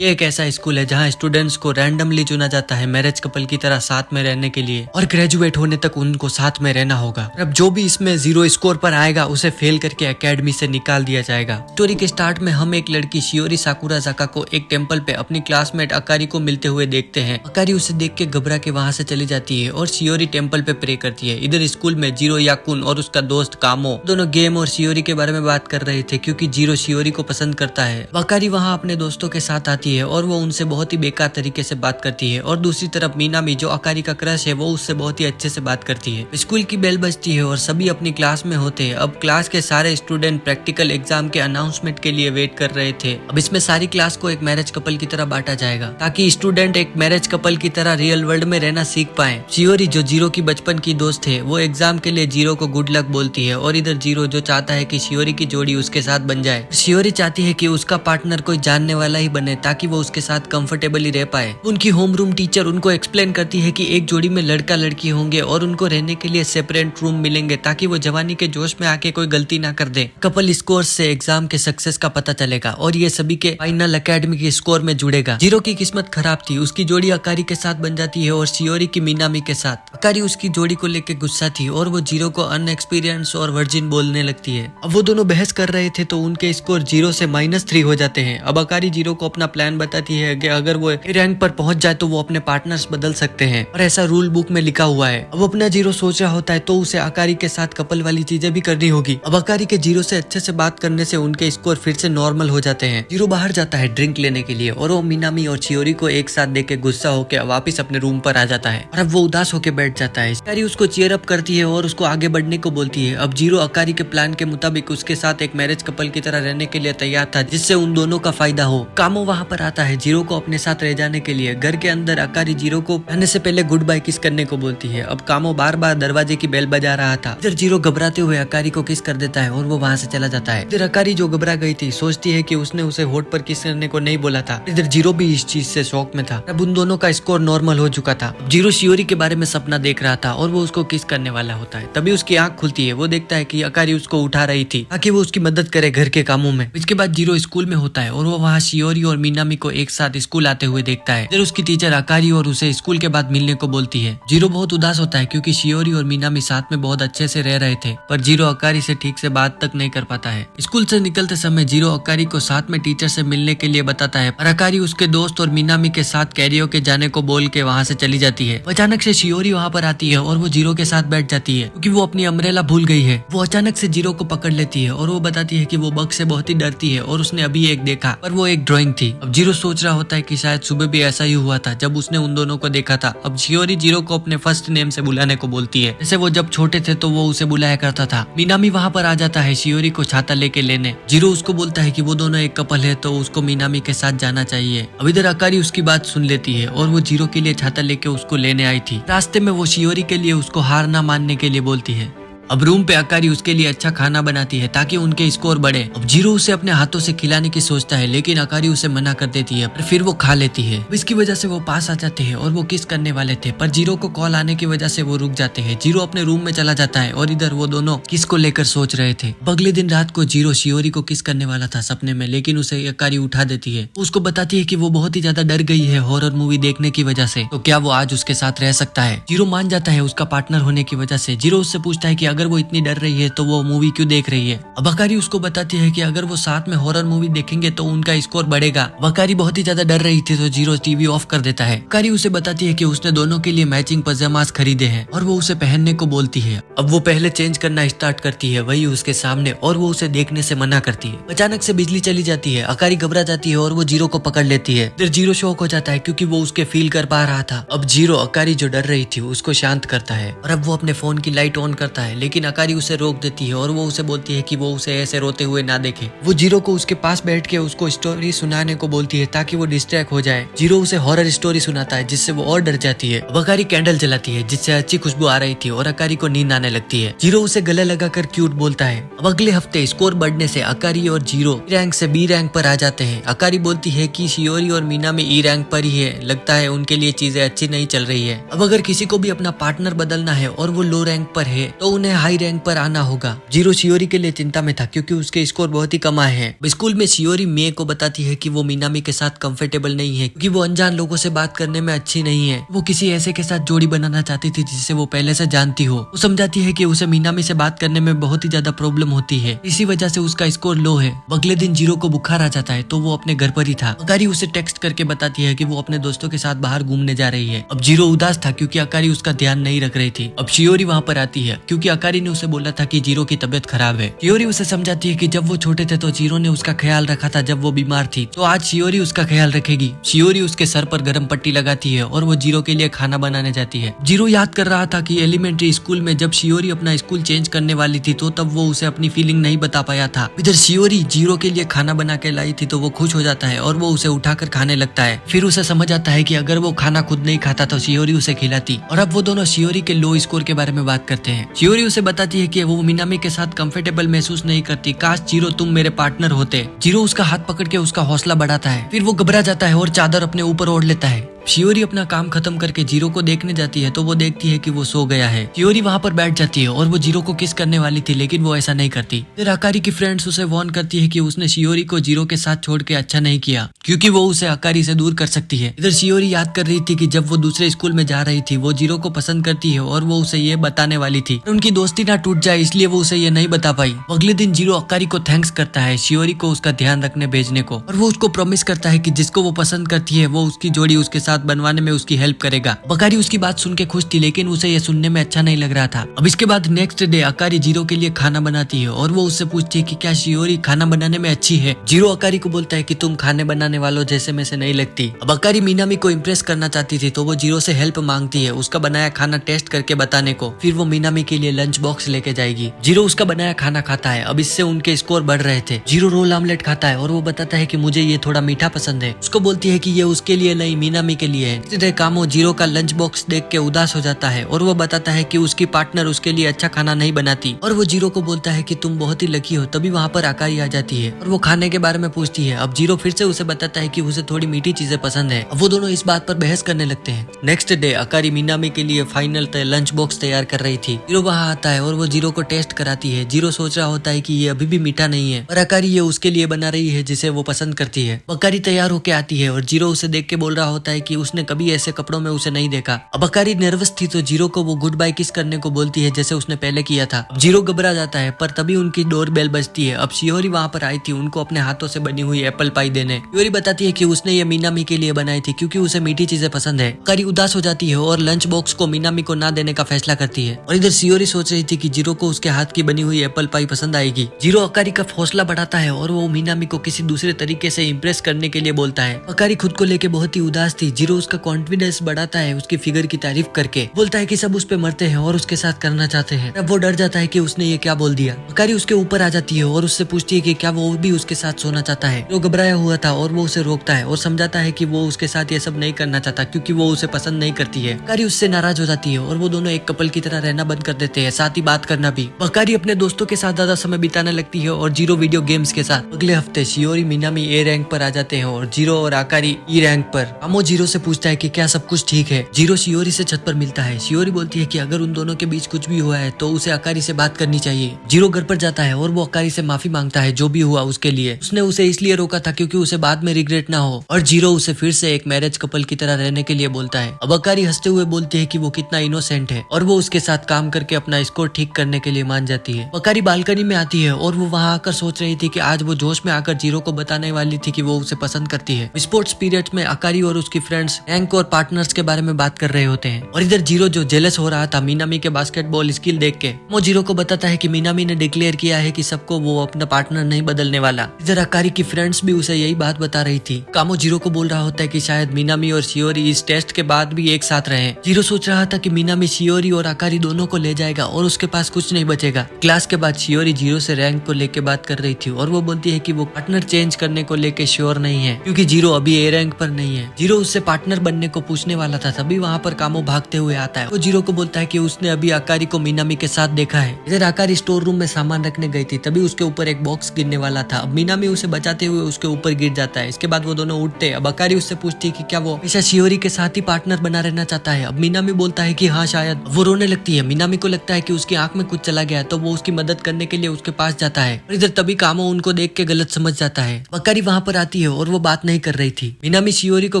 ये एक ऐसा स्कूल है जहाँ स्टूडेंट्स को रैंडमली चुना जाता है मैरिज कपल की तरह साथ में रहने के लिए और ग्रेजुएट होने तक उनको साथ में रहना होगा। अब जो भी इसमें 0 स्कोर पर आएगा उसे फेल करके एकेडमी से निकाल दिया जाएगा। स्टोरी के स्टार्ट में हम एक लड़की शियोरी साकुराज़ाका को एक टेम्पल पे अपनी क्लासमेट अकारी को मिलते हुए देखते हैं। अकारी उसे देख के घबरा के वहाँ से चली जाती है और शियोरी टेम्पल पे प्रे करती है। इधर स्कूल में जीरो याकुन और उसका दोस्त कामो दोनों गेम और शियोरी के बारे में बात कर रहे थे क्योंकि जीरो शियोरी को पसंद करता है। अकारी वहाँ अपने दोस्तों के साथ आती है और वो उनसे बहुत ही बेकार तरीके से बात करती है और दूसरी तरफ मीनामी जो अकारी का क्रश है वो उससे बहुत ही अच्छे से बात करती है। स्कूल की बेल बजती है और सभी अपनी क्लास में होते हैं। अब क्लास के सारे स्टूडेंट प्रैक्टिकल एग्जाम के अनाउंसमेंट के लिए वेट कर रहे थे। अब इसमें सारी क्लास को एक मैरिज कपल की तरह बांटा जाएगा ताकि स्टूडेंट एक मैरिज कपल की तरह रियल वर्ल्ड में रहना सीख पाए। शियोरी जो जीरो की बचपन की दोस्त है वो एग्जाम के लिए जीरो को गुड लक बोलती है और इधर जीरो जो चाहता है कि शियोरी की जोड़ी उसके साथ बन जाए। शियोरी चाहती है कि उसका पार्टनर कोई जानने वाला ही बने ताकि वो उसके साथ कंफर्टेबली रह पाए। उनकी होम रूम टीचर उनको एक्सप्लेन करती है कि एक जोड़ी में लड़का लड़की होंगे और उनको रहने के लिए सेपरेट रूम मिलेंगे ताकि वो जवानी के जोश में आके कोई गलती ना कर दे। कपल स्कोर से एग्जाम के सक्सेस का पता चलेगा और ये सभी के फाइनल एकेडमी के स्कोर में जुड़ेगा। जीरो की किस्मत खराब थी, उसकी जोड़ी अकारी के साथ बन जाती है और शियोरी की मीनामी के साथ। अकारी उसकी जोड़ी को लेकर गुस्सा थी और वो जीरो को अनएक्सपीरियंस और वर्जिन बोलने लगती है। अब वो दोनों बहस कर रहे थे तो उनके स्कोर 0 से -3 हो जाते हैं। अब अकारी जीरो को अपना प्लान बताती है कि अगर वो रैंक पर पहुंच जाए तो वो अपने पार्टनर्स बदल सकते हैं और ऐसा रूल बुक में लिखा हुआ है। अब अपना जीरो सोच रहा होता है तो उसे अकारी के साथ कपल वाली चीजें भी करनी होगी। अब अकारी के जीरो से अच्छे से बात करने से उनके स्कोर फिर से नॉर्मल हो जाते हैं। जीरो बाहर जाता है ड्रिंक लेने के लिए और वो मीनामी और शियोरी को एक साथ देख के गुस्सा होकर वापिस अपने रूम पर आ जाता है और अब वो उदास होकर बैठ जाता है। अकारी उसको चीयर अप करती है और उसको आगे बढ़ने को बोलती है। अब जीरो अकारी के प्लान के मुताबिक उसके साथ एक मैरिज कपल की तरह रहने के लिए तैयार था जिससे उन दोनों का फायदा हो। कामो वहाँ पर आता है जीरो को अपने साथ रह जाने के लिए। घर के अंदर अकारी जीरो को आने से पहले गुड बाय किस करने को बोलती है। अब कामो बार बार दरवाजे की बेल बजा रहा था। इधर जीरो घबराते हुए अकारी को किस कर देता है और वो वहाँ से चला जाता है। इधर अकारी जो घबरा गई थी सोचती है कि उसने उसे होठ पर किस करने को नहीं बोला था। इधर जीरो भी इस चीज से शॉक में था। अब उन दोनों का स्कोर नॉर्मल हो चुका था। जीरो शियोरी के बारे में सपना देख रहा था और वो उसको किस करने वाला होता है। तभी उसकी आंख खुलती है। वो देखता है कि अकारी उसको उठा रही थी ताकि वो उसकी मदद करे घर के कामों में। इसके बाद जीरो स्कूल में होता है और वो वहाँ शियोरी और मीनामी को एक साथ स्कूल आते हुए देखता है। इधर उसकी टीचर अकारी और उसे स्कूल के बाद मिलने को बोलती है। जीरो बहुत उदास होता है क्योंकि शियोरी और मीनामी साथ में बहुत अच्छे से रह रहे थे पर जीरो अकारी से ठीक से बात तक नहीं कर पाता है। स्कूल से निकलते समय जीरो अकारी को साथ में टीचर से मिलने के लिए बताता है पर अकारी उसके दोस्त और मीनामी के साथ कैरियो के जाने को बोल के वहाँ से चली जाती है। अचानक से शियोरी वहाँ पर आती है और वो जीरो के साथ बैठ जाती है क्योंकि वो अपनी अम्ब्रेला भूल गई है। वो अचानक से जीरो को पकड़ लेती है और वो बताती है कि वो बग से बहुत ही डरती है और उसने अभी एक देखा पर वो एक ड्राइंग थी। अब जीरो सोच रहा होता है कि शायद सुबह भी ऐसा ही हुआ था जब उसने उन दोनों को देखा था। अब शियोरी जीरो को अपने फर्स्ट नेम से बुलाने को बोलती है जैसे वो जब छोटे थे तो वो उसे बुलाया करता था। मीनामी वहाँ पर आ जाता है शियोरी को छाता लेके लेने। जीरो उसको बोलता है कि वो दोनों एक कपल है तो उसको मीनामी के साथ जाना चाहिए। अब इधर अकारी उसकी बात सुन लेती है और वो जीरो के लिए छाता लेके उसको लेने आई थी। रास्ते में वो शियोरी के लिए उसको हार ना मानने के लिए बोलती है। अब रूम पे अकारी उसके लिए अच्छा खाना बनाती है ताकि उनके स्कोर बढ़े। अब जीरो उसे अपने हाथों से खिलाने की सोचता है लेकिन अकारी उसे मना कर देती है पर फिर वो खा लेती है। इसकी वजह से वो पास आ जाते हैं और वो किस करने वाले थे पर जीरो को कॉल आने की वजह से वो रुक जाते हैं। जीरो अपने रूम में चला जाता है और इधर वो दोनों किस को लेकर सोच रहे थे। अगले दिन रात को जीरो शियोरी को किस करने वाला था सपने में लेकिन उसे अकारी उठा देती है। उसको बताती है कि वो बहुत ही ज्यादा डर गई है हॉरर मूवी देखने की वजह से तो क्या वो आज उसके साथ रह सकता है। जीरो मान जाता है उसका पार्टनर होने की वजह से। जीरो उससे पूछता है कि अगर वो इतनी डर रही है तो वो मूवी क्यों देख रही है। अब अकारी उसको बताती है कि अगर वो साथ में हॉरर मूवी देखेंगे तो उनका स्कोर बढ़ेगा। अकारी बहुत ही ज्यादा डर रही थी तो जीरो टीवी ऑफ कर देता है। अकारी उसे बताती है कि उसने दोनों के लिए मैचिंग पजामास खरीदे हैं और वो उसे पहनने को बोलती है। अब वो पहले चेंज करना स्टार्ट करती है वही उसके सामने और वो उसे देखने से मना करती है। अचानक से बिजली चली जाती है। अकारी घबरा जाती है और वो जीरो को पकड़ लेती है। फिर जीरो शॉक हो जाता है क्योंकि वो उसके फील कर पा रहा था। अब जीरो अकारी जो डर रही थी उसको शांत करता है और अब वो अपने फोन की लाइट ऑन करता है लेकिन अकारी उसे रोक देती है और वो उसे बोलती है कि वो उसे ऐसे रोते हुए ना देखे। वो जीरो को उसके पास बैठ के उसको स्टोरी सुनाने को बोलती है ताकि वो डिस्ट्रैक्ट हो जाए। जीरो उसे हॉरर स्टोरी सुनाता है जिससे वो और डर जाती है। अब अकारी कैंडल जलाती है जिससे अच्छी खुशबू आ रही थी और अकारी को नींद आने लगती है। जीरो उसे गले लगाकर क्यूट बोलता है। अब अगले हफ्ते स्कोर बढ़ने से अकारी और जीरो रैंक से बी रैंक पर आ जाते हैं। अकारी बोलती है कि शियोरी और मीनामी ई रैंक पर ही है, लगता है उनके लिए चीजें अच्छी नहीं चल रही है। अब अगर किसी को भी अपना पार्टनर बदलना है और वो लो रैंक पर है तो उन्हें हाई रैंक पर आना होगा। जीरो शियोरी के लिए चिंता में था क्योंकि उसके स्कोर बहुत ही कम आए हैं। स्कूल में शियोरी मे को बताती है कि वो मीनामी के साथ कंफर्टेबल नहीं है क्योंकि वो अनजान लोगों से बात करने में अच्छी नहीं है। वो किसी ऐसे के साथ जोड़ी बनाना चाहती थी जिसे वो पहले से जानती हो। वो समझाती है कि उसे मीनामी से बात करने में बहुत ही ज्यादा प्रॉब्लम होती है, इसी वजह से उसका स्कोर लो है। अगले दिन जीरो को बुखार आ जाता है तो वो अपने घर पर ही था। अकारी उसे टेक्स्ट करके बताती है कि वो अपने दोस्तों के साथ बाहर घूमने जा रही है। अब जीरो उदास था क्योंकि अकारी उसका ध्यान नहीं रख रही थी। अब शियोरी वहाँ पर आती है क्योंकि अकारी ने उसे बोला था कि जीरो की तबीयत खराब है। शियोरी उसे समझाती है कि जब वो छोटे थे तो जीरो ने उसका ख्याल रखा था जब वो बीमार थी, तो आज शियोरी उसका ख्याल रखेगी। शियोरी उसके सर पर गर्म पट्टी लगाती है और वो जीरो के लिए खाना बनाने जाती है। जीरो याद कर रहा था कि एलिमेंट्री स्कूल में जब शियोरी अपना स्कूल चेंज करने वाली थी तो तब वो उसे अपनी फीलिंग नहीं बता पाया था। इधर शियोरी जीरो के लिए खाना बना के लाई थी तो वो खुश हो जाता है और वो उसे उठाकर खाने लगता है। फिर उसे समझ आता है कि अगर वो खाना खुद नहीं खाता तो शियोरी उसे खिलाती। और अब वो दोनों शियोरी के लो स्कोर के बारे में बात करते हैं। शियोरी उसे बताती है कि वो मीनामी के साथ कंफर्टेबल महसूस नहीं करती, काश जीरो तुम मेरे पार्टनर होते। जीरो उसका हाथ पकड़ के उसका हौसला बढ़ाता है। फिर वो घबरा जाता है और चादर अपने ऊपर ओढ़ लेता है। शियोरी अपना काम खत्म करके जीरो को देखने जाती है तो वो देखती है कि वो सो गया है। शियोरी वहाँ पर बैठ जाती है और वो जीरो को किस करने वाली थी लेकिन वो ऐसा नहीं करती। फिर अकारी की फ्रेंड्स उसे वार्न करती है कि उसने शियोरी को जीरो के साथ छोड़ के अच्छा नहीं किया क्योंकि वो उसे अकारी से दूर कर सकती है। इधर शियोरी याद कर रही थी कि जब वो दूसरे स्कूल में जा रही थी वो जीरो को पसंद करती है और वो उसे ये बताने वाली थी। उनकी दोस्ती ना टूट जाए इसलिए वो उसे ये नहीं बता पाई। अगले दिन जीरो अकारी को थैंक्स करता है शियोरी को उसका ध्यान रखने भेजने को, और वो उसको प्रॉमिस करता है कि जिसको वो पसंद करती है वो उसकी जोड़ी उसके साथ बनवाने में उसकी हेल्प करेगा। अकारी उसकी बात सुन के खुश थी लेकिन उसे ये सुनने में अच्छा नहीं लग रहा था। अब इसके बाद नेक्स्ट डे अकारी जीरो के लिए खाना बनाती है और वो उससे पूछती है कि क्या शियोरी खाना बनाने में अच्छी है। जीरो अकारी को बोलता है कि तुम खाने बनाने वालों जैसे में से नहीं लगती। अब अकारी मीनामी को इम्प्रेस करना चाहती थी तो वो जीरो से हेल्प मांगती है उसका बनाया खाना टेस्ट करके बताने को। फिर वो मीनामी के लिए लंच बॉक्स लेके जाएगी। जीरो उसका बनाया खाना खाता है। अब इससे उनके स्कोर बढ़ रहे थे। जीरो रोल ऑमलेट खाता है और वो बताता है कि मुझे ये थोड़ा मीठा पसंद है। उसको बोलती है कि ये उसके लिए नहीं मीनामी के लिए है। कामो जीरो का लंच बॉक्स देख के उदास हो जाता है और वो बताता है कि उसकी पार्टनर उसके लिए अच्छा खाना नहीं बनाती और वो जीरो को बोलता है कि तुम बहुत ही लकी हो। तभी वहाँ पर अकारी आ जाती है और वो खाने के बारे में पूछती है। अब जीरो फिर से उसे बताता है कि उसे थोड़ी मीठी चीजें पसंद है। अब वो दोनों इस बात पर बहस करने लगते हैं। नेक्स्ट डे अकारी मीनामी के लिए फाइनल लंच बॉक्स तैयार कर रही थी। जीरो वहाँ आता है और वो जीरो को टेस्ट कराती है। जीरो सोच रहा होता है कि ये अभी भी मीठा नहीं है और अकारी ये उसके लिए बना रही है जिसे वो पसंद करती है। अकारी तैयार होके आती है और जीरो उसे देख के बोल रहा होता है कि उसने कभी ऐसे कपड़ों में उसे नहीं देखा। अब अकारी नर्वस थी तो जीरो को वो गुड बाय किस करने को बोलती है जैसे उसने पहले किया था। जीरो घबरा जाता है पर तभी उनकी डोर बेल बजती है। अब शियोरी वहाँ पर आई थी उनको अपने हाथों से बनी हुई एप्पल पाई देने। शियोरी बताती है कि उसने ये मीनामी के लिए बनाई थी क्योंकि उसे मीठी चीजें पसंद है। अकारी उदास हो जाती है और लंच बॉक्स को मीनामी को ना देने का फैसला करती है। और इधर शियोरी सोच रही थी कि जीरो को उसके हाथ की बनी हुई एप्पल पाई पसंद आएगी। जीरो अकारी का हौसला बढ़ाता है और वो मीनामी को किसी दूसरे तरीके से इम्प्रेस करने के लिए बोलता है। अकारी खुद को लेके बहुत ही उदास थी। जीरो उसका कॉन्फिडेंस बढ़ाता है उसकी फिगर की तारीफ करके, बोलता है कि सब उस पे मरते हैं और उसके साथ करना चाहते हैं। अब वो डर जाता है कि उसने ये क्या बोल दिया। अकारी उसके ऊपर आ जाती है और उससे पूछती है कि क्या वो भी उसके साथ सोना चाहता है। वो घबराया हुआ था और वो उसे रोकता है और समझाता है कि वो उसके साथ ये सब नहीं करना चाहता क्योंकि वो उसे पसंद नहीं करती है। अकारी उससे नाराज हो जाती है और वो दोनों एक कपल की तरह रहना बंद कर देते हैं, साथ ही बात करना भी। अकारी अपने दोस्तों के साथ ज्यादा समय बिताने लगती है और जीरो वीडियो गेम्स के साथ। अगले हफ्ते शियोरी मीनामी ए रैंक पर आ जाते हैं और जीरो और अकारी ई रैंक पर। कामो जीरो से पूछता है कि क्या सब कुछ ठीक है। जीरो शियोरी से छत पर मिलता है। शियोरी बोलती है कि अगर उन दोनों के बीच कुछ भी हुआ है तो उसे अकारी से बात करनी चाहिए। जीरो घर पर जाता है और वो अकारी से माफी मांगता है जो भी हुआ उसके लिए। उसने उसे इसलिए रोका था क्योंकि उसे बाद में रिग्रेट ना हो, और जीरो उसे फिर से एक मैरिज कपल की तरह रहने के लिए बोलता है। अब अकारी हंसते हुए बोलती है कि वो कितना इनोसेंट है और वो उसके साथ काम करके अपना स्कोर ठीक करने के लिए मान जाती है। अकारी बालकनी में आती है और वो वहाँ आकर सोच रही थी कि आज वो जोश में आकर जीरो को बताने वाली थी कि वो उसे पसंद करती है। स्पोर्ट्स पीरियड में अकारी और उसकी फ्रेंड्स रैंक और पार्टनर्स के बारे में बात कर रहे होते हैं और इधर जीरो जो जेलस हो रहा था मीनामी के बास्केटबॉल स्किल देख के, वो जीरो को बताता है कि मीनामी ने डिक्लेयर किया है कि सबको वो अपना पार्टनर नहीं बदलने वाला। इधर अकारी की फ्रेंड्स भी उसे यही बात बता रही थी। कामो जीरो को बोल रहा होता है कि शायद मीनामी और शियोरी इस टेस्ट के बाद भी एक साथ रहे। जीरो सोच रहा था कि मीनामी शियोरी और अकारी दोनों को ले जाएगा और उसके पास कुछ नहीं बचेगा। क्लास के बाद शियोरी जीरो से रैंक को लेके बात कर रही थी और वो बोलती है कि वो पार्टनर चेंज करने को लेके श्योर नहीं है क्योंकि जीरो अभी ए रैंक पर नहीं है। जीरो उससे पार्टनर बनने को पूछने वाला था, तभी वहाँ पर कामो भागते हुए आता है। वो जीरो को बोलता है कि उसने अभी अकारी को मिनामी के साथ देखा है। इधर अकारी स्टोर रूम में सामान रखने गई थी, तभी उसके ऊपर एक बॉक्स गिरने वाला था। अब मिनामी उसे बचाते हुए उसके ऊपर गिर जाता है। इसके बाद वो दोनों उठते। अब अकारी उससे पूछती है कि क्या वो हमेशा शियोरी के साथ ही पार्टनर बना रहना चाहता है। अब मिनामी बोलता है कि हाँ शायद। वो रोने लगती है। मिनामी को लगता है कि उसकी आंख में कुछ चला गया, तो वो उसकी मदद करने के लिए उसके पास जाता है। और इधर तभी कामो उनको देख के गलत समझ जाता है। अकारी वहाँ पर आती है और वो बात नहीं कर रही थी। मिनामी शियोरी को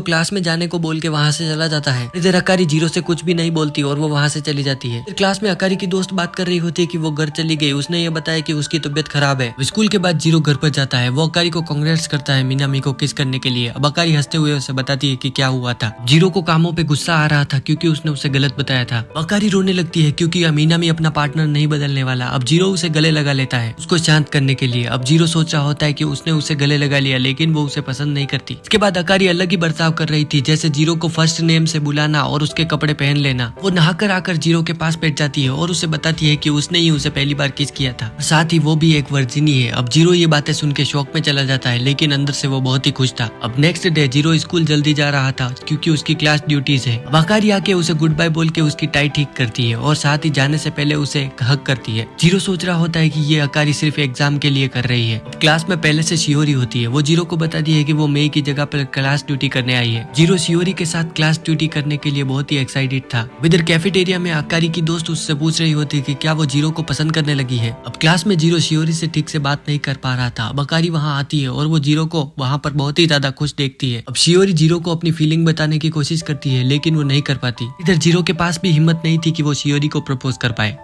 क्लास में जाने को बोल के वहाँ से चला जाता है। इधर अकारी जीरो से कुछ भी नहीं बोलती और वो वहाँ से चली जाती है। क्लास में अकारी की दोस्त बात कर रही होती है कि वो घर चली गई। उसने ये बताया कि उसकी तबीयत खराब है। स्कूल के बाद जीरो घर पर जाता है। वो अकारी को कांग्रेट्स करता है मिनामी को किस करने के लिए। अब अकारी हंसते हुए उसे बताती है कि क्या हुआ था। जीरो को कामों पे गुस्सा आ रहा था क्योंकि उसने उसे गलत बताया था। अकारी रोने लगती है क्योंकि मिनामी अपना पार्टनर नहीं बदलने वाला। अब जीरो उसे गले लगा लेता है उसको शांत करने के लिए। अब जीरो सोच रहा होता है कि उसने उसे गले लगा लिया, लेकिन वो उसे पसंद नहीं करती। इसके बाद अकारी अलग ही बर्ताव कर रही थी, जैसे जीरो को फर्स्ट नेम से बुलाना और उसके कपड़े पहन लेना। वो नहाकर आकर जीरो के पास बैठ जाती है और उसे बताती है कि उसने ही उसे पहली बार किस किया था, साथ ही वो भी एक वर्जिनी है। अब जीरो ये बातें सुन के शौक में चला जाता है, लेकिन अंदर से वो बहुत ही खुश था। अब नेक्स्ट डे जीरो स्कूल जल्दी जा रहा था क्योंकि उसकी क्लास ड्यूटीज है। अब अकारी आके उसे गुड बाय बोल के उसकी टाई ठीक करती है और साथ ही जाने से पहले उसे हक करती है। जीरो सोच रहा होता है कि ये अकारी सिर्फ एग्जाम के लिए कर रही है। क्लास में पहले से शियोरी होती है। वो जीरो को बताती है कि वो मई की जगह पर क्लास ड्यूटी करने आई है। जीरो शियोरी के साथ क्लास ड्यूटी करने के लिए बहुत ही एक्साइटेड था। इधर कैफेटेरिया में अकारी की दोस्त उससे पूछ रही होती है कि क्या वो जीरो को पसंद करने लगी है। अब क्लास में जीरो शियोरी से ठीक से बात नहीं कर पा रहा था। अब अकारी वहाँ आती है और वो जीरो को वहाँ पर बहुत ही ज्यादा खुश देखती है। अब शियोरी जीरो को अपनी फीलिंग बताने की कोशिश करती है, लेकिन वो नहीं कर पाती। इधर जीरो के पास भी हिम्मत नहीं थी कि वो शियोरी को प्रपोज कर पाए।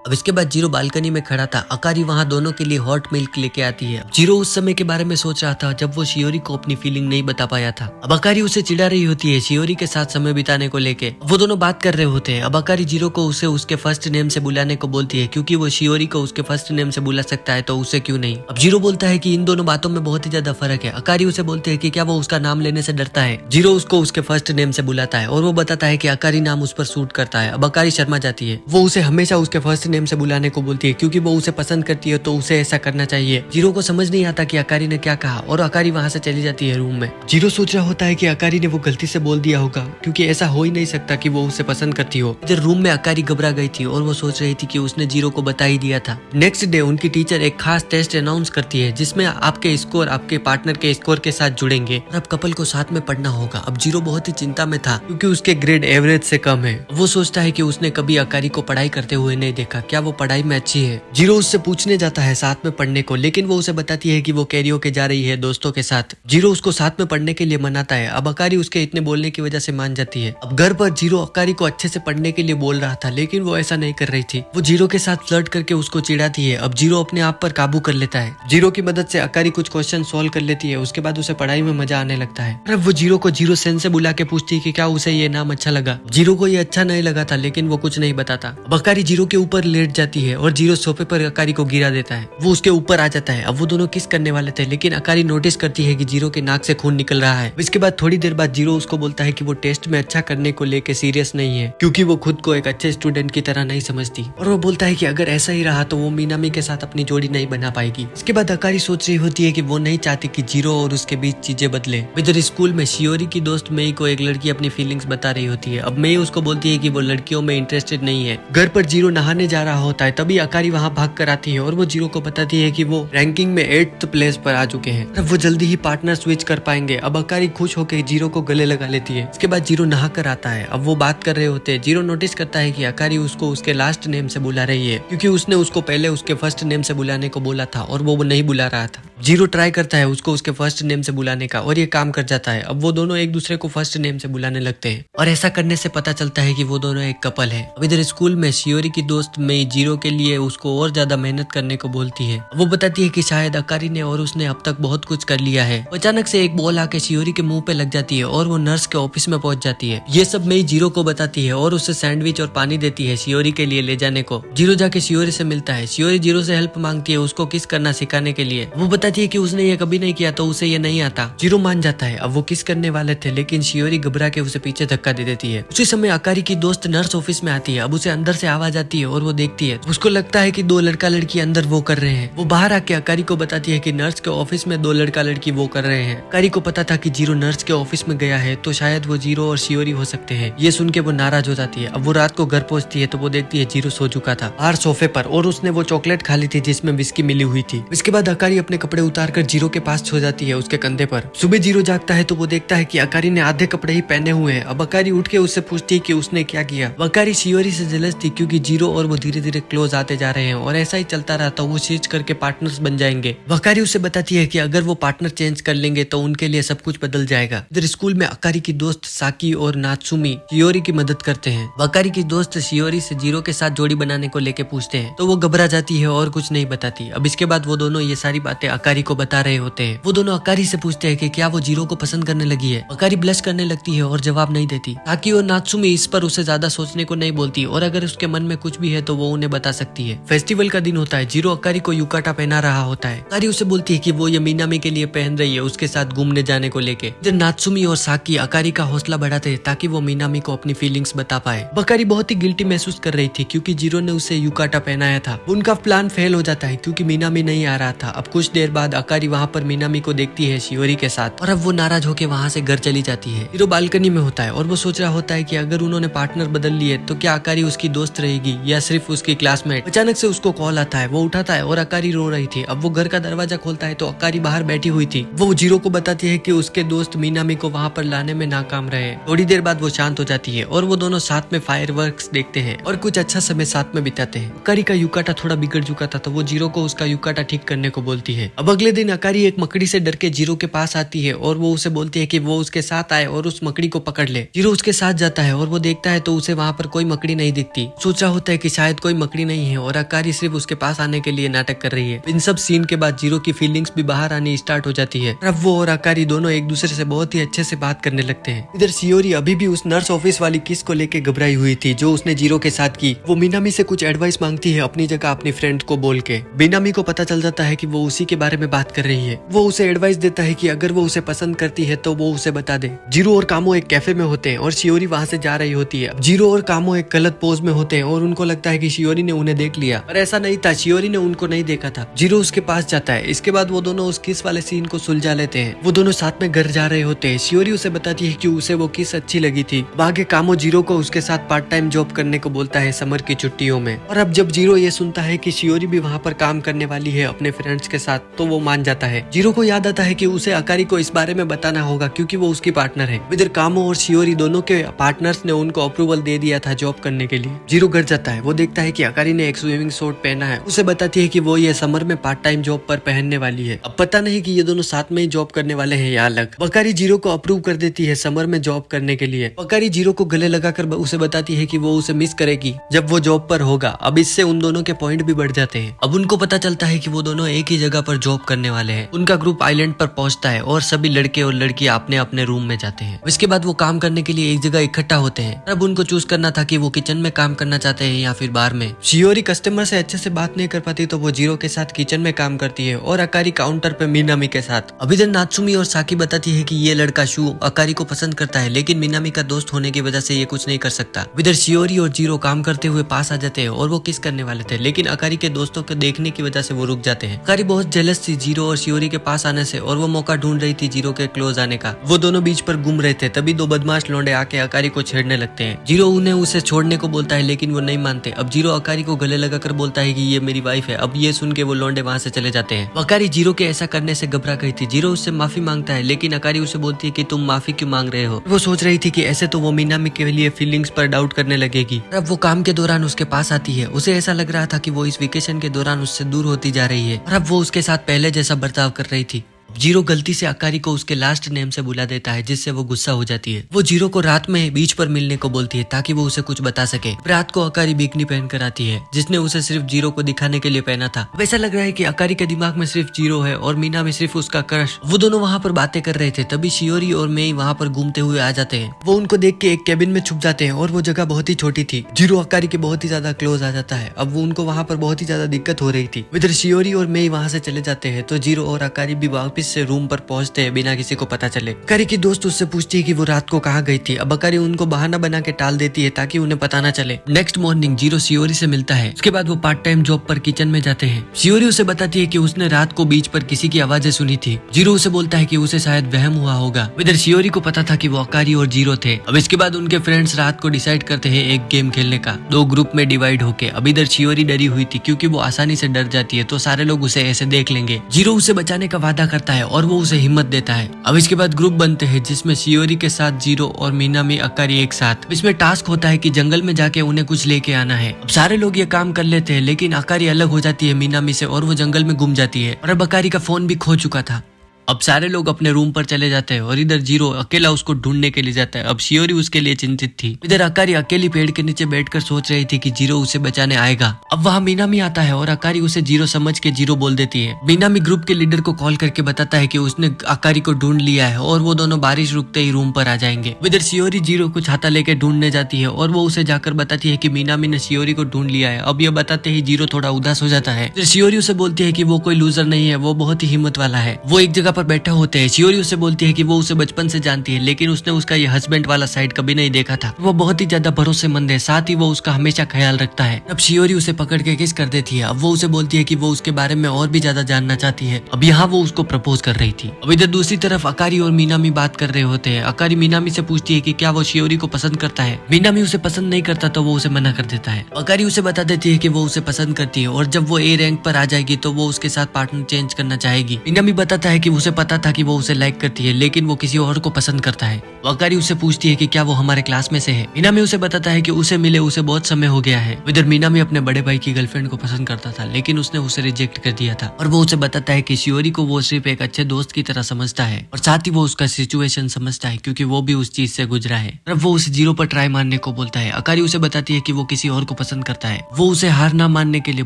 अब इसके बाद जीरो बालकनी में खड़ा था। अकारी वहाँ दोनों के लिए हॉट मिल्क लेके आती है। जीरो उस समय के बारे में सोच रहा था जब वो शियोरी को अपनी फीलिंग नहीं बता पाया था। अब अकारी उसे चिढ़ा रही होती है शियोरी के साथ समय बिताने को लेके। वो दोनों बात कर रहे होते हैं। अब अकारी जीरो को उसे उसके फर्स्ट नेम से बुलाने को बोलती है क्योंकि वो शियोरी को उसके फर्स्ट नेम से बुला सकता है, तो उसे क्यों नहीं। अब जीरो बोलता है कि इन दोनों बातों में बहुत ही ज्यादा फर्क है। अकारी उसे बोलते है कि क्या वो उसका नाम लेने से डरता है। जीरो उसको उसके फर्स्ट नेम से बुलाता है और वो बताता है कि अकारी नाम उस पर सूट करता है। अब अकारी शर्मा जाती है। वो उसे हमेशा उसके फर्स्ट नेम से बुलाने को है क्योंकि वो उसे पसंद करती है, तो उसे ऐसा करना चाहिए। जीरो को समझ नहीं आता कि अकारी ने क्या कहा और अकारी वहाँ से चली जाती है रूम में। जीरो सोच रहा होता है कि अकारी ने वो गलती से बोल दिया होगा क्योंकि ऐसा हो ही नहीं सकता कि वो उसे पसंद करती हो। इधर रूम में अकारी घबरा गई थी और वो सोच रही थी कि उसने जीरो को बता ही दिया था। नेक्स्ट डे उनकी टीचर एक खास टेस्ट अनाउंस करती है जिसमें आपके स्कोर आपके पार्टनर के स्कोर के साथ जुड़ेंगे और अब कपल को साथ में पढ़ना होगा। अब जीरो बहुत ही चिंता में था क्योंकि उसके ग्रेड एवरेज से कम है। वो सोचता है कि उसने कभी अकारी को पढ़ाई करते हुए नहीं देखा, क्या वो पढ़ाई में अच्छी है। जीरो उससे पूछने जाता है साथ में पढ़ने को, लेकिन वो उसे बताती है कि वो कैरियोके जा रही है दोस्तों के साथ। जीरो उसको साथ में पढ़ने के लिए मनाता है। अब अकारी उसके इतने बोलने की वजह से मान जाती है। अब घर पर जीरो अकारी को अच्छे से पढ़ने के लिए बोल रहा था, लेकिन वो ऐसा नहीं कर रही थी। वो जीरो के साथ फ्लर्ट करके उसको चिढ़ाती है। अब जीरो अपने आप पर काबू कर लेता है। जीरो की मदद से अकारी कुछ क्वेश्चन सॉल्व कर लेती है। उसके बाद उसे पढ़ाई में मजा आने लगता है। अब वो जीरो को जीरो सेन से बुला के पूछती है कि क्या उसे ये नाम अच्छा लगा। जीरो को ये अच्छा नहीं लगा था, लेकिन वो कुछ नहीं बताता। अब अकारी जीरो के ऊपर लेट जाती है और जीरो सोफे पर अकारी को गिरा देता है। वो उसके ऊपर आ जाता है। अब वो दोनों किस करने वाले थे, लेकिन अकारी नोटिस करती है कि जीरो के नाक से खून निकल रहा है। इसके बाद थोड़ी देर बाद जीरो उसको बोलता है कि वो टेस्ट में अच्छा करने को लेके सीरियस नहीं है क्योंकि वो खुद को एक अच्छे स्टूडेंट की तरह नहीं समझती। और वो बोलता है कि अगर ऐसा ही रहा तो वो मिनामी के साथ अपनी जोड़ी नहीं बना पाएगी। इसके बाद अकारी सोच रही होती है कि वो नहीं चाहती कि जीरो और उसके बीच चीजें बदले। इधर स्कूल में शियोरी की दोस्त मई को एक लड़की अपनी फीलिंग्स बता रही होती है। अब मई उसको बोलती है कि वो लड़कियों में इंटरेस्टेड नहीं है। घर पर जीरो नहाने जा रहा होता है, तभी अकारी वहाँ भाग कर आती है और वो जीरो को बताती है कि वो रैंकिंग में 8th प्लेस पर आ चुके हैं। अब वो जल्दी ही पार्टनर स्विच कर पाएंगे। अब अकारी खुश होकर जीरो को गले लगा लेती है। इसके बाद जीरो नहा कर आता है। अब वो बात कर रहे होते हैं। जीरो नोटिस करता है कि अकारी उसको उसके लास्ट नेम से बुला रही है क्योंकि उसने उसको पहले उसके फर्स्ट नेम से बुलाने को बोला था और वो नहीं बुला रहा था। जीरो ट्राई करता है उसको उसके फर्स्ट नेम से बुलाने का और ये काम कर जाता है। अब वो दोनों एक दूसरे को फर्स्ट नेम से बुलाने लगते हैं और ऐसा करने से पता चलता है कि वो दोनों एक कपल है। अब इधर स्कूल में शियोरी की दोस्त मई जीरो के लिए उसको और ज्यादा मेहनत करने को बोलती है। वो बताती है कि शायद अकारी ने और उसने अब तक बहुत कुछ कर लिया है। अचानक से एक बॉल आके शियोरी के मुंह पे लग जाती है और वो नर्स के ऑफिस में पहुंच जाती है। ये सब मई जीरो को बताती है और उससे सैंडविच और पानी देती है शियोरी के लिए ले जाने को। जीरो जाके शियोरी से मिलता है। शियोरी जीरो से हेल्प मांगती है उसको किस करना सिखाने के लिए। वो बताती है कि उसने ये कभी नहीं किया तो उसे ये नहीं आता। जीरो मान जाता है। अब वो किस करने वाले थे, लेकिन शियोरी घबरा के उसे पीछे धक्का दे देती है। उसी समय अकारी की दोस्त नर्स ऑफिस में आती है। अब उसे अंदर से आवाज आती है और वो देखती है उसको लगता है कि दो लड़का लड़की अंदर वो कर रहे हैं। वो बाहर आके अकारी को बताती है कि नर्स के ऑफिस में दो लड़का लड़की वो कर रहे हैं। अकारी को पता था कि जीरो नर्स के ऑफिस में गया है तो शायद वो जीरो और शियोरी हो सकते हैं। ये सुन के वो नाराज हो जाती है। अब वो रात को घर पहुंचती है तो वो देखती है जीरो सो चुका था बाहर सोफे पर और उसने वो चॉकलेट खा ली थी जिसमें विस्की मिली हुई थी। इसके बाद अकारी अपने कपड़े उतार कर जीरो के पास सो जाती है उसके कंधे पर। सुबह जीरो जागता है तो वो देखता है कि अकारी ने आधे कपड़े ही पहने हुए हैं। अब अकारी उठ के उससे पूछती है कि उसने क्या किया। अकारी शियोरी से जेलस थी क्योंकि जीरो और वो धीरे धीरे क्लोज आते जा रहे हैं और ऐसा ही चलता रहा तो वो चेंज करके पार्टनर्स बन जाएंगे। अकारी उसे बताती है कि अगर वो पार्टनर चेंज कर लेंगे तो उनके लिए सब कुछ बदल जाएगा। इधर स्कूल में अकारी की दोस्त साकी और नात्सुमी शियोरी की मदद करते हैं। अकारी की दोस्त शियोरी से जीरो के साथ जोड़ी बनाने को लेके पूछते हैं तो वो घबरा जाती है और कुछ नहीं बताती। अब इसके बाद वो दोनों ये सारी बातें अकारी को बता रहे होते हैं। वो दोनों अकारी से पूछते हैं कि क्या वो जीरो को पसंद करने लगी है। अकारी ब्लश करने लगती है और जवाब नहीं देती। साकी और नात्सुमी इस पर उसे ज्यादा सोचने को नहीं बोलती और अगर उसके मन में कुछ भी है तो वो उन्हें बता सकती है। फेस्टिवल का दिन होता है। जीरो अकारी को युकाटा पहना रहा होता है। अकारी उसे बोलती है कि वो ये मीनामी के लिए पहन रही है उसके साथ घूमने जाने को लेके। इधर नात्सुमी और साकी अकारी का हौसला बढ़ाते हैं ताकि वो मीनामी को अपनी फीलिंग्स बता पाए। अकारी बहुत ही गिल्टी महसूस कर रही थी क्योंकि जीरो ने उसे युकाटा पहनाया था। उनका प्लान फेल हो जाता है क्योंकि मीनामी नहीं आ रहा था। अब कुछ देर बाद अकारी वहाँ पर मीनामी को देखती है शियोरी के साथ और अब वो नाराज होकर वहाँ से घर चली जाती है। जीरो बालकनी में होता है और वो सोच रहा होता है कि अगर उन्होंने पार्टनर बदल लिए तो क्या अकारी उसकी दोस्त रहेगी या सिर्फ उसकी क्लासमेट। अचानक से उसको कॉल आता है। वो उठाता है और अकारी रो रही थी। अब वो घर का दरवाजा खोलता है तो अकारी बाहर बैठी हुई थी। वो जीरो को बताती है कि उसके दोस्त मीनामी को वहाँ पर लाने में नाकाम रहे। थोड़ी देर बाद वो शांत हो जाती है और वो दोनों साथ में फायरवर्क्स देखते हैं और कुछ अच्छा समय साथ में बिताते हैं। अकारी का युकाटा थोड़ा बिगड़ चुका था तो वो जीरो को उसका युकाटा ठीक करने को बोलती है। अब अगले दिन अकारी एक मकड़ी से डर के जीरो के पास आती है और वो उसे बोलती है कि वो उसके साथ आए और उस मकड़ी को पकड़ ले। जीरो उसके साथ जाता है और वो देखता है तो उसे वहाँ पर कोई मकड़ी नहीं दिखती। सोच रहा होता है कि शायद कोई मकड़ी नहीं है और अकारी सिर्फ उसके पास आने के लिए नाटक कर रही है। इन सब सीन के बाद जीरो की फीलिंग्स भी बाहर आनी स्टार्ट हो जाती है। अब वो और अकारी दोनों एक दूसरे से बहुत ही अच्छे से बात करने लगते हैं। इधर शियोरी अभी भी उस नर्स ऑफिस वाली किस को लेके घबराई हुई थी जो उसने जीरो के साथ की। वो मीनामी से कुछ एडवाइस मांगती है अपनी जगह अपनी फ्रेंड को बोल के। मीनामी को पता चल जाता है कि वो उसी के बारे में बात कर रही है। वो उसे एडवाइस देता है कि अगर वो उसे पसंद करती है तो वो उसे बता दे। जीरो और कामो एक कैफे में होते हैं और शियोरी वहाँ से जा रही होती है। जीरो और कामो एक गलत पोज में होते हैं और उनको लगता है कि शियोरी ने उन्हें देख लिया और ऐसा नहीं था। शियोरी ने उनको नहीं देखा था। जीरो उसके पास जाता है। इसके बाद वो दोनों उस किस वाले सीन को सुलझा लेते हैं। वो दोनों साथ में घर जा रहे होते हैं। शियोरी उसे बताती है कि उसे वो किस अच्छी लगी थी। आगे कामो जीरो को उसके साथ पार्ट टाइम जॉब करने को बोलता है समर की छुट्टियों में। और अब जब जीरो ये सुनता है कि शियोरी भी वहाँ पर काम करने वाली है अपने फ्रेंड्स के साथ तो वो मान जाता है। जीरो को याद आता है कि उसे अकारी को इस बारे में बताना होगा क्योंकि वो उसकी पार्टनर है। इधर कामो और शियोरी दोनों के पार्टनर्स ने उनको अप्रूवल दे दिया था जॉब करने के लिए। जीरो घर जाता है। वो देखता है कि अकारी ने एक स्विमिंग सूट पहना है। उसे बताती है कि वो ये समर में पार्ट टाइम जॉब पर पहनने वाली है। अब पता नहीं कि ये दोनों साथ में ही जॉब करने वाले हैं या अलग। अकारी जीरो को अप्रूव कर देती है समर में जॉब करने के लिए। अकारी जीरो को गले लगाकर उसे बताती है कि वो उसे मिस करेगी जब वो जॉब पर होगा। अब इससे उन दोनों के पॉइंट भी बढ़ जाते हैं। अब उनको पता चलता है कि वो दोनों एक ही जगह पर जॉब करने वाले हैं। उनका ग्रुप आइलैंड पर पहुंचता है और सभी लड़के और लड़कियां अपने अपने रूम में जाते हैं। इसके बाद वो काम करने के लिए एक जगह इकट्ठा होते हैं। अब उनको चूज करना था कि वो किचन में काम करना चाहते हैं या फिर बार में। शियोरी कस्टमर से अच्छे से बात नहीं कर पाती तो वो जीरो के साथ किचन में काम करती है और अकारी काउंटर पे मीनामी के साथ। अभी दिन नात्सुमी और साकी बताती है कि ये लड़का शू अकारी को पसंद करता है लेकिन मीनामी का दोस्त होने की वजह से ये कुछ नहीं कर सकता। इधर शियोरी और जीरो काम करते हुए पास आ जाते हैं और वो किस करने वाले थे लेकिन अकारी के दोस्तों को देखने की वजह से वो रुक जाते हैं। अकारी बहुत जेलस थी जीरो और शियोरी के पास आने से और वो मौका ढूंढ रही थी जीरो के क्लोज आने का। वो दोनों बीच पर घूम रहे थे तभी दो बदमाश लौंडे आके अकारी को छेड़ने लगते हैं। जीरो उन्हें उसे छोड़ने को बोलता है लेकिन वो नहीं मानते। अब जीरो अकारी को गले लगाकर बोलता है कि ये मेरी वाइफ है। अब ये सुन के वो लौंडे वहाँ से चले जाते हैं। अकारी जीरो के ऐसा करने से घबरा गई थी। जीरो उससे माफी मांगता है लेकिन अकारी उसे बोलती है कि तुम माफी क्यों मांग रहे हो। वो सोच रही थी कि ऐसे तो वो मीनामी के लिए फीलिंग्स पर डाउट करने लगेगी। अब वो काम के दौरान उसके पास आती है। उसे ऐसा लग रहा था कि वो इस वेकेशन के दौरान उससे दूर होती जा रही है और अब वो उसके साथ पहले जैसा बर्ताव कर रही थी। जीरो गलती से अकारी को उसके लास्ट नेम से बुला देता है जिससे वो गुस्सा हो जाती है। वो जीरो को रात में बीच पर मिलने को बोलती है ताकि वो उसे कुछ बता सके। रात को अकारी बिकनी पहन कर आती है जिसने उसे सिर्फ जीरो को दिखाने के लिए पहना था। वैसा लग रहा है कि अकारी के दिमाग में सिर्फ जीरो है और मीना में सिर्फ उसका क्रश। वो दोनों वहाँ पर बातें कर रहे थे तभी शियोरी और मेई वहाँ पर घूमते हुए आ जाते हैं। वो उनको देख के एक केबिन में छुप जाते हैं और वो जगह बहुत ही छोटी थी। जीरो अकारी के बहुत ही ज्यादा क्लोज आ जाता है। अब वो उनको वहाँ पर बहुत ही ज्यादा दिक्कत हो रही थी। इधर शियोरी और मेई वहाँ से चले जाते हैं तो जीरो और अकारी भी वापस आसानी से रूम पर पहुंचते हैं बिना किसी को पता चले। अकारी की दोस्त उससे पूछती है कि वो रात को कहाँ गई थी। अब अकारी उनको बहाना बना के टाल देती है ताकि उन्हें पता ना चले। नेक्स्ट मॉर्निंग जीरो शियोरी से मिलता है। उसके बाद वो पार्ट टाइम जॉब पर किचन में जाते हैं। शियोरी उसे बताती है कि उसने रात को बीच पर किसी की आवाजें सुनी थी। जीरो उसे बोलता है कि उसे शायद वहम हुआ होगा। इधर शियोरी को पता था कि वो अकारी और जीरो थे। अब इसके बाद उनके फ्रेंड्स रात को डिसाइड करते हैं एक गेम खेलने का, 2 ग्रुप में डिवाइड होके। अब इधर शियोरी डरी हुई थी क्योंकि वो आसानी से डर जाती है तो सारे लोग उसे ऐसे देख लेंगे। जीरो उसे बचाने का वादा करता है और वो उसे हिम्मत देता है। अब इसके बाद ग्रुप बनते हैं जिसमें शियोरी के साथ जीरो और मीनामी अकारी एक साथ। इसमें टास्क होता है कि जंगल में जाके उन्हें कुछ लेके आना है। अब सारे लोग ये काम कर लेते हैं लेकिन अकारी अलग हो जाती है मीनामी से और वो जंगल में गुम जाती है और अब अकारी का फोन भी खो चुका था। अब सारे लोग अपने रूम पर चले जाते हैं और इधर जीरो अकेला उसको ढूंढने के लिए जाता है। अब शियोरी उसके लिए चिंतित थी। इधर अकारी अकेली पेड़ के नीचे बैठकर सोच रही थी कि जीरो उसे बचाने आएगा। अब वहाँ मीनामी आता है और अकारी उसे जीरो समझ के जीरो बोल देती है। मीनामी ग्रुप के लीडर को कॉल करके बताता है कि उसने अकारी को ढूंढ लिया है और वो दोनों बारिश रुकते ही रूम पर आ जाएंगे। इधर शियोरी जीरो को छाता लेके ढूंढने जाती है और वो उसे जाकर बताती है कि मीनामी ने शियोरी को ढूंढ लिया है। अब ये बताते ही जीरो थोड़ा उदास हो जाता है। शियोरी उसे बोलती है कि वो कोई लूजर नहीं है, वो बहुत ही हिम्मत वाला है। वो एक जगह पर बैठा होते हैं। शियोरी उसे बोलती है कि वो उसे बचपन से जानती है लेकिन उसने उसका ये हस्बैंड वाला साइड कभी नहीं देखा था। वो बहुत ही ज्यादा भरोसेमंद है, साथ ही वो उसका हमेशा ख्याल रखता है। अब शियोरी उसे पकड़ के किस कर देती है। अब वो उसे बोलती है कि वो उसके बारे में और भी ज्यादा जानना चाहती है। अब यहाँ वो उसको प्रपोज कर रही थी। अब इधर दूसरी तरफ अकारी और मीनामी बात कर रहे होते हैं। अकारी मीनामी से पूछती है कि क्या वो शियोरी को पसंद करता है। मीनामी उसे पसंद नहीं करता तो वो उसे मना कर देता है। अकारी उसे बता देती है कि वो उसे पसंद करती है और जब वो ए रैंक पर आ जाएगी तो वो उसके साथ पार्टनर चेंज करना चाहेगी। मीनामी बताता है कि उसे पता था कि वो उसे लाइक करती है लेकिन वो किसी और को पसंद करता है। अकारी उससे पूछती है कि क्या वो हमारे क्लास में से है। मीनामी उसे बताता है कि उसे मिले उसे बहुत समय हो गया है। इधर मीनामी अपने बड़े भाई की गर्लफ्रेंड को पसंद करता था लेकिन उसने उसे रिजेक्ट कर दिया था और वो उसे बताता है कि शियोरी को वो सिर्फ एक अच्छे दोस्त की तरह समझता है और साथ ही वो उसका सिचुएशन समझता है क्योंकि वो भी उस चीज से गुजरा है। और वो उसे जीरो पर ट्राई मारने को बोलता है। अकारी उसे बताती है कि वो किसी और को पसंद करता है। वो उसे हार ना मानने के लिए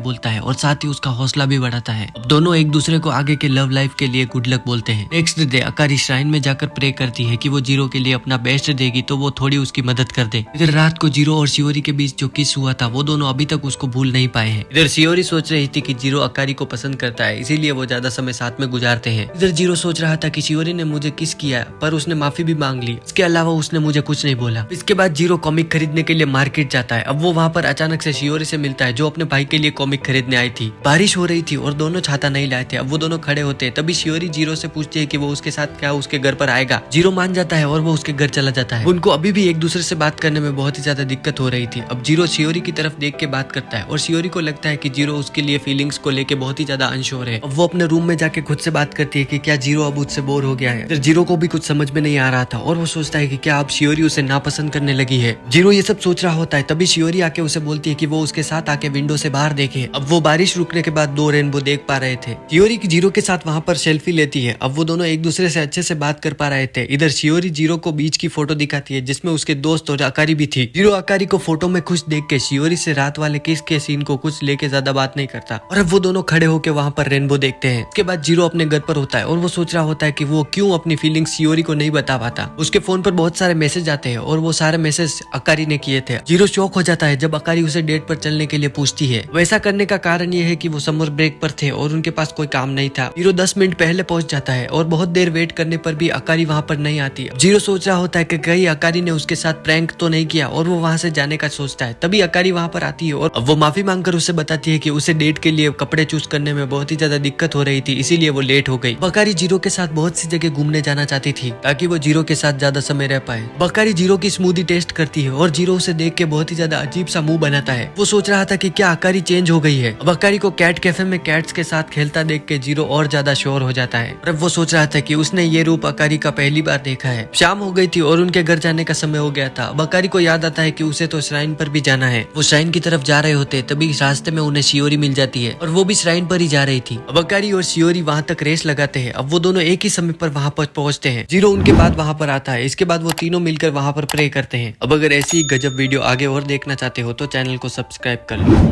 बोलता है और साथ ही उसका हौसला भी बढ़ाता है। अब दोनों एक दूसरे को आगे के लव लाइफ के लिए गुड लक बोलते हैं। नेक्स्ट डे अकारी श्राइन में जाकर प्रे करती है कि वो जीरो के लिए अपना बेस्ट देगी तो वो थोड़ी उसकी मदद कर दे। इधर रात को जीरो और शियोरी के बीच जो किस हुआ था वो दोनों अभी तक उसको भूल नहीं पाए हैं। इधर शियोरी सोच रही थी कि जीरो अकारी को पसंद करता है इसीलिए वो ज्यादा समय साथ में गुजारते हैं। इधर जीरो सोच रहा था कि शियोरी ने मुझे किस किया पर उसने माफी भी मांग ली, इसके अलावा उसने मुझे कुछ नहीं बोला। इसके बाद जीरो कॉमिक खरीदने के लिए मार्केट जाता है। अब वो वहाँ पर अचानक से शियोरी से मिलता है जो अपने भाई के लिए कॉमिक खरीदने आई थी। बारिश हो रही थी और दोनों छाता नहीं लाए थे। अब वो दोनों खड़े होते हैं तभी शियोरी जीरो से पूछती है कि वो उसके साथ क्या उसके घर पर आएगा। जीरो मान जाता है और वो उसके घर चला जाता है। उनको अभी भी एक दूसरे से बात करने में बहुत ही ज्यादा दिक्कत हो रही थी। अब जीरो शियोरी की तरफ देख के बात करता है और शियोरी को लगता है कि जीरो उसके लिए फीलिंग्स को लेके बहुत ही ज्यादा अनश्योर है। अब वो अपने रूम में जाके खुद से बात करती है कि क्या जीरो अब उससे बोर हो गया है। फिर जीरो को भी कुछ समझ में नहीं आ रहा था और वो सोचता है कि क्या अब शियोरी उसे नापसंद करने लगी है। जीरो ये सब सोच रहा होता है तभी शियोरी आके उसे बोलती है कि वो उसके साथ आके विंडो से बाहर देखे। अब वो बारिश रुकने के बाद 2 रेनबो देख पा रहे थे। शियोरी जीरो के साथ वहाँ पर सेल्फी लेती है। अब वो दोनों एक दूसरे से अच्छे से बात कर पा रहे थे। इधर शियोरी जीरो को बीच की फोटो दिखाती है जिसमें उसके दोस्त और अकारी भी थी। जीरो अकारी को फोटो में खुश देख के शियोरी से रात वाले किस के सीन को कुछ लेके ज्यादा बात नहीं करता और अब वो दोनों खड़े होके वहाँ पर रेनबो देखते हैं। उसके बाद जीरो अपने घर पर होता है और वो सोच रहा होता है कि वो क्यों अपनी फीलिंग्स शियोरी को नहीं बता पाता। उसके फोन पर बहुत सारे मैसेज आते हैं और वो सारे मैसेज अकारी ने किए थे। जीरो शॉक हो जाता है जब अकारी उसे डेट पर चलने के लिए पूछती है। वैसा करने का कारण ये है कि वो समर ब्रेक पर थे और उनके पास कोई काम नहीं था। जीरो 10 मिनट पहले पहुंच जाता है और बहुत देर वेट करने पर भी अकारी वहाँ पर नहीं आती। जीरो सोच रहा होता है कि कहीं अकारी ने उसके साथ प्रैंक तो नहीं किया और वो वहाँ से जाने का सोचता है। तभी अकारी वहाँ पर आती है और वो माफी मांगकर उसे बताती है कि उसे डेट के लिए कपड़े चूज करने में बहुत ही ज्यादा दिक्कत हो रही थी इसीलिए वो लेट हो गई। अकारी जीरो के साथ बहुत सी जगह घूमने जाना चाहती थी ताकि वो जीरो के साथ ज्यादा समय रह पाए। अकारी जीरो की स्मूदी टेस्ट करती है और जीरो उसे देख के बहुत ही ज्यादा अजीब सा मुंह बनाता है। वो सोच रहा था कि क्या अकारी चेंज हो गई है। अब अकारी को कैट कैफे में कैट्स के साथ खेलता देख के जीरो और ज्यादा श्योर हो जाता है। अब वो सोच रहा था कि उसने ये रूप अकारी का पहली बार देखा है। शाम हो गई थी और उनके घर जाने का समय हो गया था। अब अकारी को याद आता है कि उसे तो श्राइन पर भी जाना है। वो श्राइन की तरफ जा रहे होते तभी रास्ते में उन्हें शियोरी मिल जाती है और वो भी श्राइन पर ही जा रही थी। अब अकारी और शियोरी वहाँ तक रेस लगाते हैं। अब वो दोनों एक ही समय पर वहाँ पर पहुँचते हैं। जीरो उनके बाद वहाँ पर आता है। इसके बाद वो तीनों मिलकर वहाँ पर प्रे करते हैं। अब अगर ऐसी गजब वीडियो आगे और देखना चाहते हो तो चैनल को सब्सक्राइब कर लो।